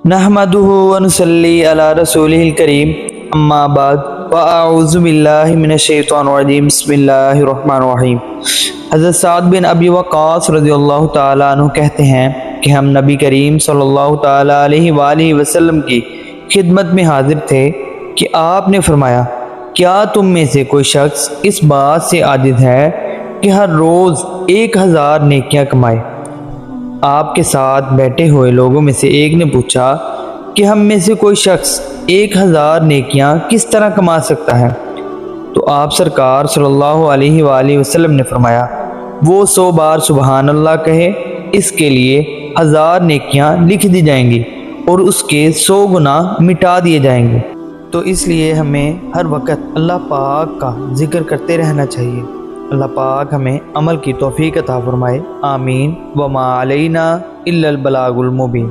نحمدہ ونصلی علی رسولہ الکریم، اما بعد فاعوذ باللہ من الشیطان الرجیم، بسم اللہ الرحمن الرحیم۔ حضرت سعد بن ابی وقاص رضی اللہ تعالیٰ عنہ کہتے ہیں کہ ہم نبی کریم صلی اللہ تعالیٰ علیہ وآلہ وسلم کی خدمت میں حاضر تھے کہ آپ نے فرمایا، کیا تم میں سے کوئی شخص اس بات سے عاجز ہے کہ ہر روز 1000 نیکیاں کمائے؟ آپ کے ساتھ بیٹھے ہوئے لوگوں میں سے ایک نے پوچھا کہ ہم میں سے کوئی شخص 1000 نیکیاں کس طرح کما سکتا ہے؟ تو آپ سرکار صلی اللہ علیہ وآلہ وسلم نے فرمایا، وہ 100 بار سبحان اللہ کہے، اس کے لیے 1000 نیکیاں لکھ دی جائیں گی اور اس کے 100 گناہ مٹا دیے جائیں گے۔ تو اس لیے ہمیں ہر وقت اللہ پاک کا ذکر کرتے رہنا چاہیے۔ اللہ پاک ہمیں عمل کی توفیق عطا فرمائے، آمین۔ وما علینا الا البلاغ المبین۔